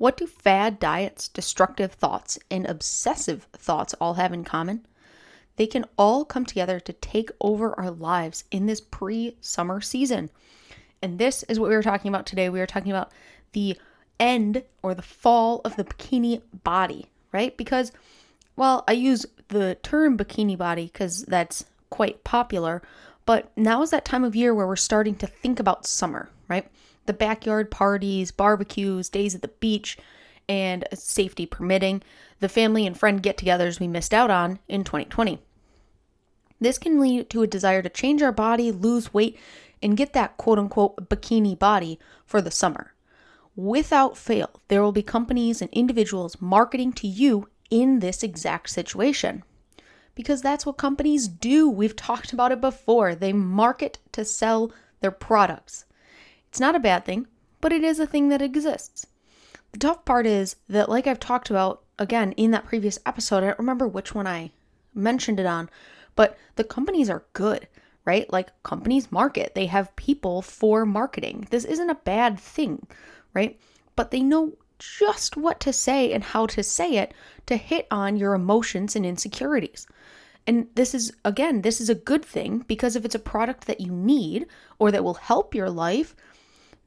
What do fad diets, destructive thoughts, and obsessive thoughts all have in common? They can all come together to take over our lives in this pre-summer season. And this is what we were talking about today. We are talking about the end or the fall of the bikini body, right? Because, well, I use the term bikini body because that's quite popular, but now is that time of year where we're starting to think about summer, right? The backyard parties, barbecues, days at the beach, and safety permitting, the family and friend get-togethers we missed out on in 2020. This can lead to a desire to change our body, lose weight, and get that quote-unquote bikini body for the summer. Without fail, there will be companies and individuals marketing to you in this exact situation. Because that's what companies do. We've talked about it before. They market to sell their products. It's not a bad thing, but it is a thing that exists. The tough part is that, like I've talked about, again, in that previous episode, I don't remember which one I mentioned it on, but the companies are good, right? Like, companies market. They have people for marketing. This isn't a bad thing, right? But they know just what to say and how to say it to hit on your emotions and insecurities. And this is a good thing, because if it's a product that you need or that will help your life,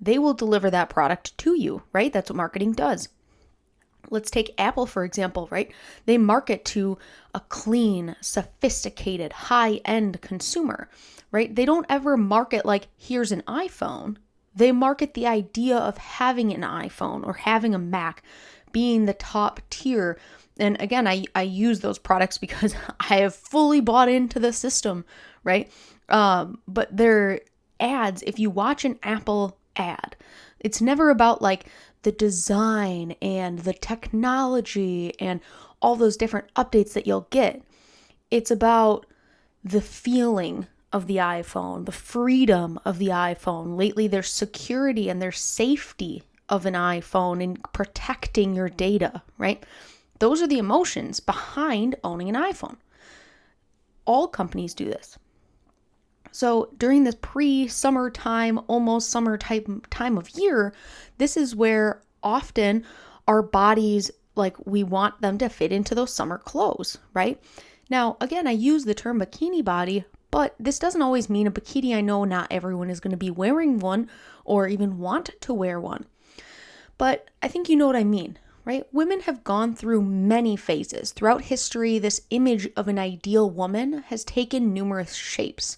they will deliver that product to you, right? That's what marketing does. Let's take Apple, for example, right? They market to a clean, sophisticated, high-end consumer, right? They don't ever market like, here's an iPhone. They market the idea of having an iPhone or having a Mac, being the top tier. And again, I use those products because I have fully bought into the system, right? But their ads, if you watch an Apple ad, it's never about like the design and the technology and all those different updates that you'll get. It's about the feeling of the iPhone, the freedom of the iPhone. Lately, there's security and there's safety of an iPhone and protecting your data, right? Those are the emotions behind owning an iPhone. All companies do this. So during this pre-summertime, almost summer time of year, this is where often our bodies, like, we want them to fit into those summer clothes, right? Now, again, I use the term bikini body, but this doesn't always mean a bikini. I know not everyone is going to be wearing one or even want to wear one, but I think you know what I mean, right? Women have gone through many phases. Throughout history, this image of an ideal woman has taken numerous shapes.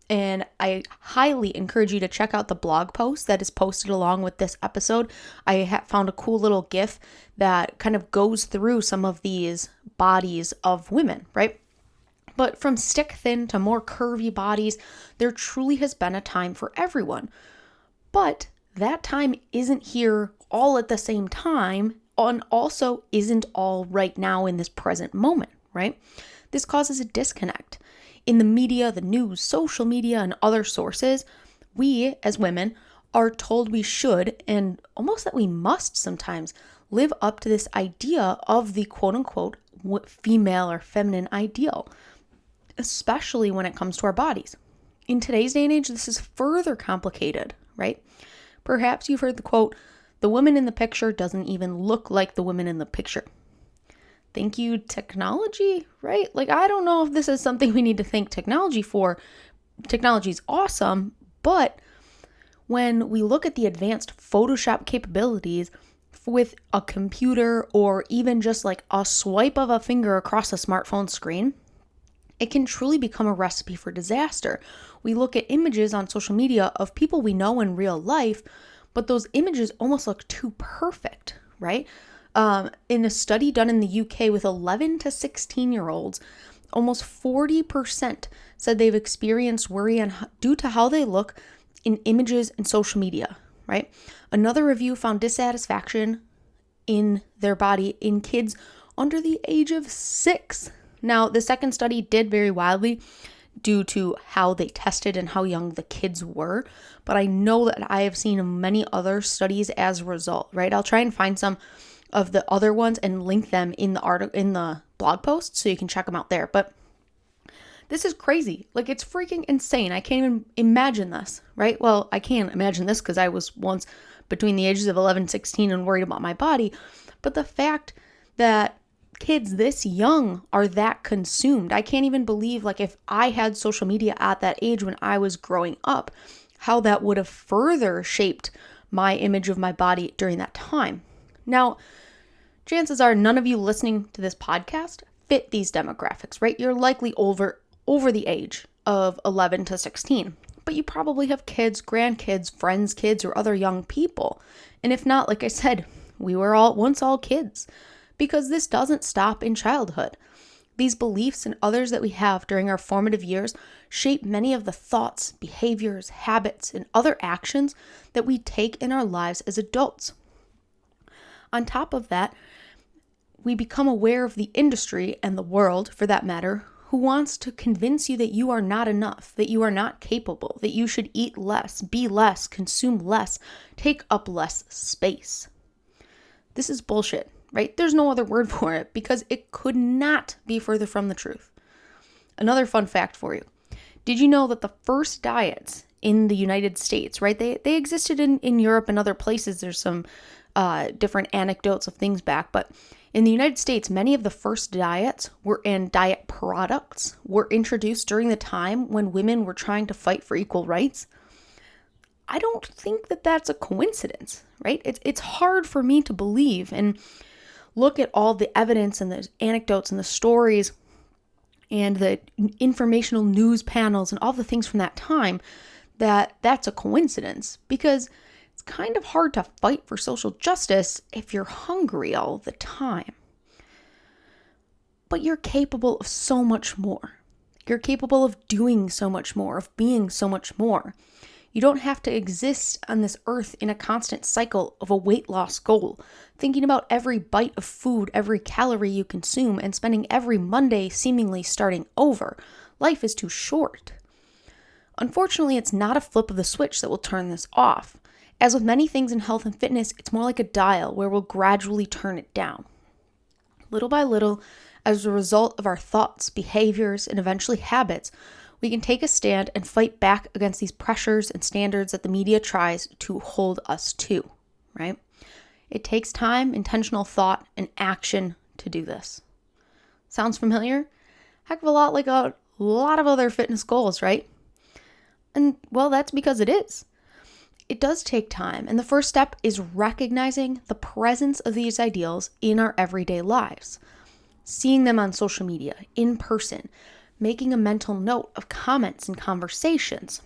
And I highly encourage you to check out the blog post that is posted along with this episode. I found a cool little GIF that kind of goes through some of these bodies of women, right? But from stick thin to more curvy bodies, there truly has been a time for everyone. But that time isn't here all at the same time, and also isn't all right now in this present moment, right? This causes a disconnect. In the media, the news, social media, and other sources, we as women are told we should, and almost that we must sometimes, live up to this idea of the quote-unquote female or feminine ideal, especially when it comes to our bodies. In today's day and age, this is further complicated, right? Perhaps you've heard the quote, "The woman in the picture doesn't even look like the woman in the picture." Thank you, technology, right? Like, I don't know if this is something we need to thank technology for. Technology is awesome, but when we look at the advanced Photoshop capabilities with a computer or even just like a swipe of a finger across a smartphone screen, it can truly become a recipe for disaster. We look at images on social media of people we know in real life, but those images almost look too perfect, right? In a study done in the UK with 11 to 16-year-olds, almost 40% said they've experienced worry due to how they look in images and social media, right? Another review found dissatisfaction in their body in kids under the age of 6. Now, the second study did vary wildly due to how they tested and how young the kids were, but I know that I have seen many other studies as a result, right? I'll try and find some of the other ones and link them in the article, in the blog post, so you can check them out there. But this is crazy. Like, it's freaking insane. I can't even imagine this, right? Well, I can't imagine this because I was once between the ages of 11 and 16 and worried about my body. But the fact that kids this young are that consumed, I can't even believe, like, if I had social media at that age when I was growing up, how that would have further shaped my image of my body during that time. Now, chances are none of you listening to this podcast fit these demographics, right? You're likely over the age of 11 to 16, but you probably have kids, grandkids, friends' kids, or other young people. And if not, like I said, we were once all kids, because this doesn't stop in childhood. These beliefs and others that we have during our formative years shape many of the thoughts, behaviors, habits, and other actions that we take in our lives as adults. On top of that, we become aware of the industry and the world, for that matter, who wants to convince you that you are not enough, that you are not capable, that you should eat less, be less, consume less, take up less space. This is bullshit, right? There's no other word for it, because it could not be further from the truth. Another fun fact for you. Did you know that the first diets in the United States, right? They existed in Europe and other places. There's some different anecdotes of things back, but in the United States, many of the first diets and diet products were introduced during the time when women were trying to fight for equal rights. I don't think that that's a coincidence, right? It's hard for me to believe and look at all the evidence and the anecdotes and the stories and the informational news panels and all the things from that time that's a coincidence, because it's kind of hard to fight for social justice if you're hungry all the time. But you're capable of so much more. You're capable of doing so much more, of being so much more. You don't have to exist on this earth in a constant cycle of a weight loss goal, thinking about every bite of food, every calorie you consume, and spending every Monday seemingly starting over. Life is too short. Unfortunately, it's not a flip of the switch that will turn this off. As with many things in health and fitness, it's more like a dial where we'll gradually turn it down. Little by little, as a result of our thoughts, behaviors, and eventually habits, we can take a stand and fight back against these pressures and standards that the media tries to hold us to, right? It takes time, intentional thought, and action to do this. Sounds familiar? Heck of a lot like a lot of other fitness goals, right? And, well, that's because it is. It does take time, and the first step is recognizing the presence of these ideals in our everyday lives, seeing them on social media, in person, making a mental note of comments and conversations.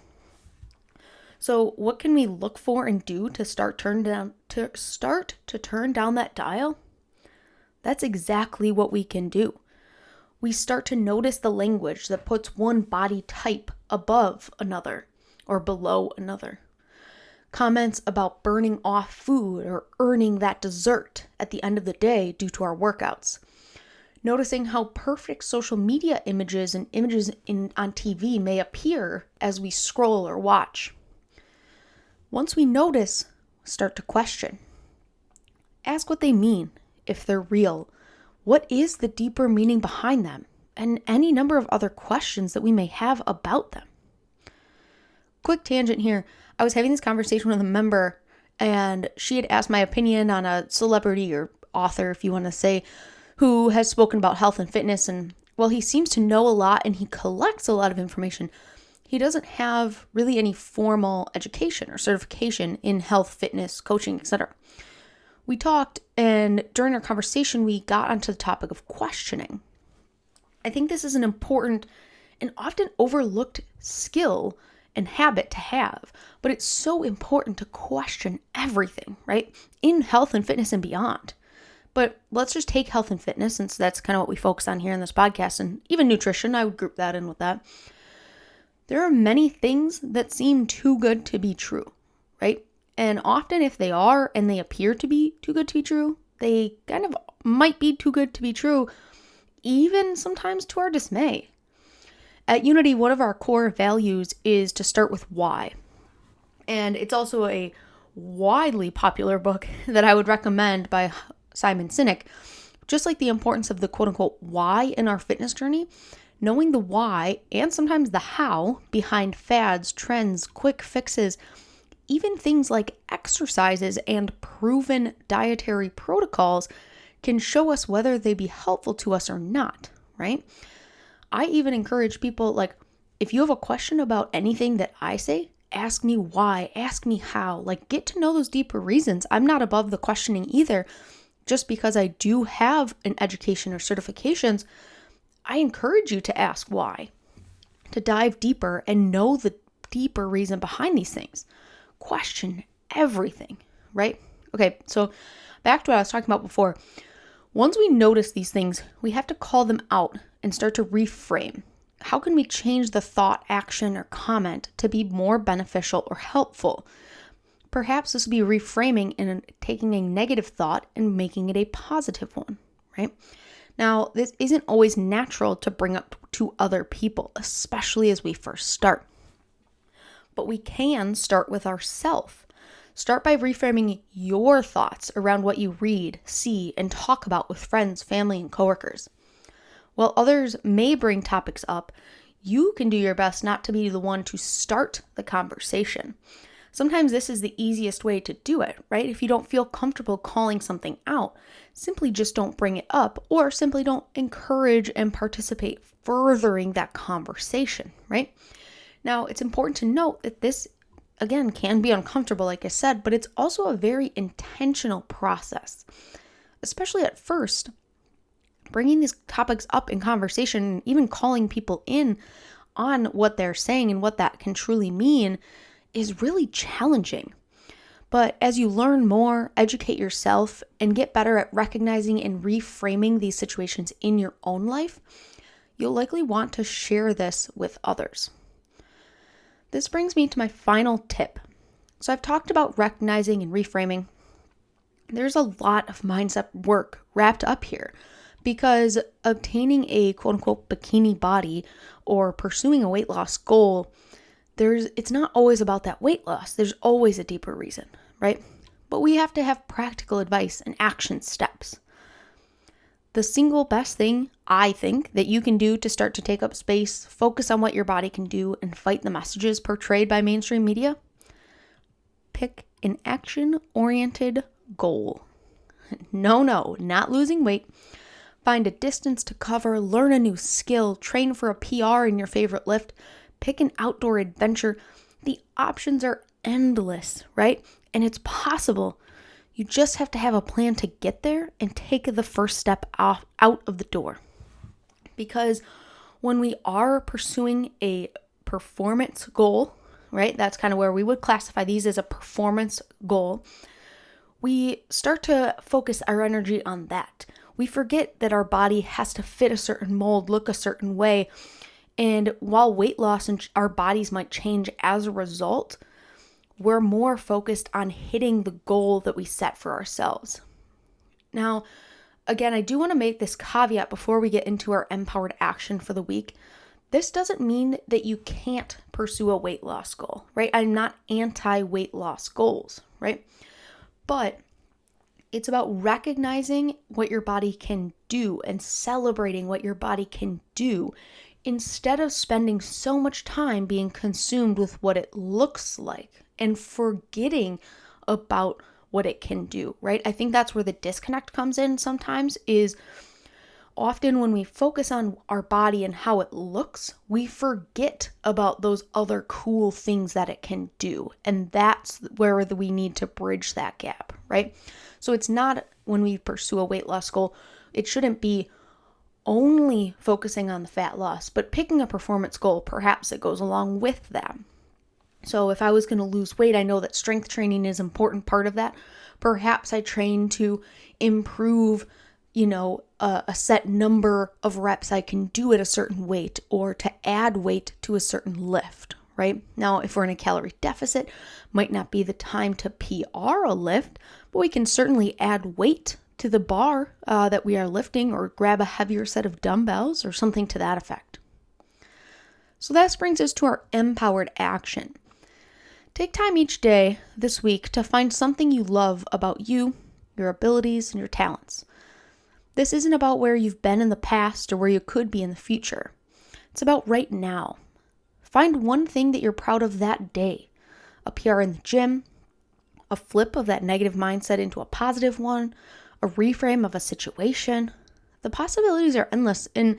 So what can we look for and do to start to turn down that dial? That's exactly what we can do. We start to notice the language that puts one body type above another or below another. Comments about burning off food or earning that dessert at the end of the day due to our workouts. Noticing how perfect social media images and images on TV may appear as we scroll or watch. Once we notice, start to question. Ask what they mean, if they're real. What is the deeper meaning behind them? And any number of other questions that we may have about them. Quick tangent here. I was having this conversation with a member, and she had asked my opinion on a celebrity or author, if you want to say, who has spoken about health and fitness. And while he seems to know a lot and he collects a lot of information, he doesn't have really any formal education or certification in health, fitness, coaching, etc. We talked, and during our conversation, we got onto the topic of questioning. I think this is an important and often overlooked skill and habit to have, but it's so important to question everything, right? In health and fitness and beyond. But let's just take health and fitness, since that's kind of what we focus on here in this podcast, and even nutrition, I would group that in with that. There are many things that seem too good to be true, right? And often if they are, and they appear to be too good to be true, they kind of might be too good to be true, even sometimes to our dismay. At Unity, one of our core values is to start with why. And it's also a widely popular book that I would recommend by Simon Sinek. Just like the importance of the quote-unquote why in our fitness journey, knowing the why and sometimes the how behind fads, trends, quick fixes even things like exercises and proven dietary protocols can show us whether they be helpful to us or not, right? I even encourage people, like, if you have a question about anything that I say, ask me why, ask me how, like, get to know those deeper reasons. I'm not above the questioning either. Just because I do have an education or certifications, I encourage you to ask why, to dive deeper and know the deeper reason behind these things. Question everything, right? Okay, so back to what I was talking about before. Once we notice these things, we have to call them out and start to reframe. How can we change the thought, action, or comment to be more beneficial or helpful? Perhaps this would be reframing and taking a negative thought and making it a positive one, right? Now, this isn't always natural to bring up to other people, especially as we first start. But we can start with ourselves. Start by reframing your thoughts around what you read, see, and talk about with friends, family, and coworkers. While others may bring topics up, you can do your best not to be the one to start the conversation. Sometimes this is the easiest way to do it, right? If you don't feel comfortable calling something out, simply just don't bring it up, or simply don't encourage and participate furthering that conversation, right? Now, it's important to note that this, again, can be uncomfortable, like I said, but it's also a very intentional process, especially at first. Bringing these topics up in conversation and even calling people in on what they're saying and what that can truly mean is really challenging. But as you learn more, educate yourself, and get better at recognizing and reframing these situations in your own life, you'll likely want to share this with others. This brings me to my final tip. So I've talked about recognizing and reframing. There's a lot of mindset work wrapped up here, because obtaining a quote-unquote bikini body or pursuing a weight loss goal, it's not always about that weight loss. There's always a deeper reason, right? But we have to have practical advice and action steps. The single best thing, I think, that you can do to start to take up space, focus on what your body can do, and fight the messages portrayed by mainstream media, pick an action-oriented goal. No, not losing weight. Find a distance to cover, learn a new skill, train for a PR in your favorite lift, pick an outdoor adventure. The options are endless, right? And it's possible. You just have to have a plan to get there and take the first step out of the door. Because when we are pursuing a performance goal, right? That's kind of where we would classify these as a performance goal. We start to focus our energy on that. We forget that our body has to fit a certain mold, look a certain way. And while weight loss and our bodies might change as a result, we're more focused on hitting the goal that we set for ourselves. Now, again, I do want to make this caveat before we get into our empowered action for the week. This doesn't mean that you can't pursue a weight loss goal, right? I'm not anti-weight loss goals, right? But it's about recognizing what your body can do and celebrating what your body can do instead of spending so much time being consumed with what it looks like and forgetting about what it can do, right? I think that's where the disconnect comes in sometimes, is often when we focus on our body and how it looks, we forget about those other cool things that it can do. And that's where we need to bridge that gap, right? So it's not, when we pursue a weight loss goal, it shouldn't be only focusing on the fat loss, but picking a performance goal, perhaps it goes along with that. So if I was going to lose weight, I know that strength training is an important part of that. Perhaps I train to improve, a set number of reps I can do at a certain weight, or to add weight to a certain lift, right? Now, if we're in a calorie deficit, might not be the time to PR a lift, but we can certainly add weight to the bar that we are lifting, or grab a heavier set of dumbbells or something to that effect. So that brings us to our empowered action. Take time each day this week to find something you love about you, your abilities, and your talents. This isn't about where you've been in the past or where you could be in the future. It's about right now. Find one thing that you're proud of that day, a PR in the gym, a flip of that negative mindset into a positive one, a reframe of a situation. The possibilities are endless, and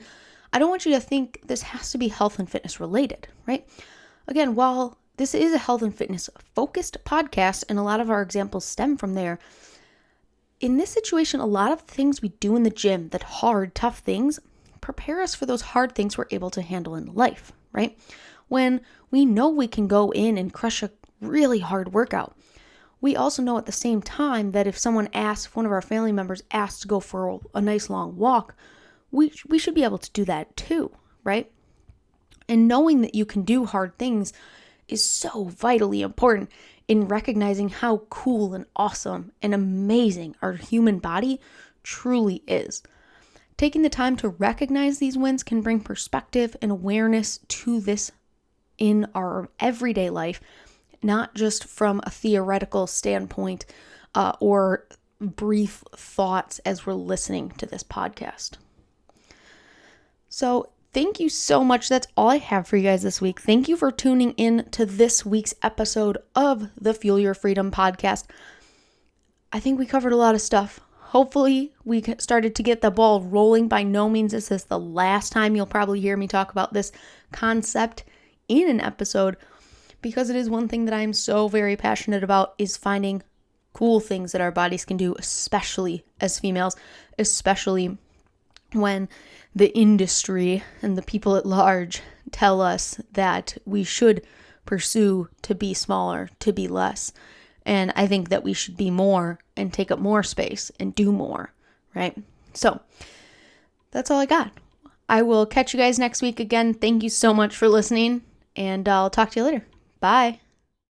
I don't want you to think this has to be health and fitness related, right? Again, while this is a health and fitness focused podcast, and a lot of our examples stem from there, in this situation, a lot of things we do in the gym, that hard, tough things, prepare us for those hard things we're able to handle in life, right? When we know we can go in and crush a really hard workout, we also know at the same time that if one of our family members asks to go for a nice long walk, we should be able to do that too, right? And knowing that you can do hard things is so vitally important in recognizing how cool and awesome and amazing our human body truly is. Taking the time to recognize these wins can bring perspective and awareness to this in our everyday life, not just from a theoretical standpoint or brief thoughts as we're listening to this podcast. So thank you so much. That's all I have for you guys this week. Thank you for tuning in to this week's episode of the Fuel Your Freedom podcast. I think we covered a lot of stuff. Hopefully we started to get the ball rolling. By no means is this the last time you'll probably hear me talk about this concept in an episode, because it is one thing that I'm so very passionate about, is finding cool things that our bodies can do, especially as females, especially when the industry and the people at large tell us that we should pursue to be smaller, to be less. And I think that we should be more and take up more space and do more, right? So that's all I got. I will catch you guys next week again. Thank you so much for listening, and I'll talk to you later. Bye.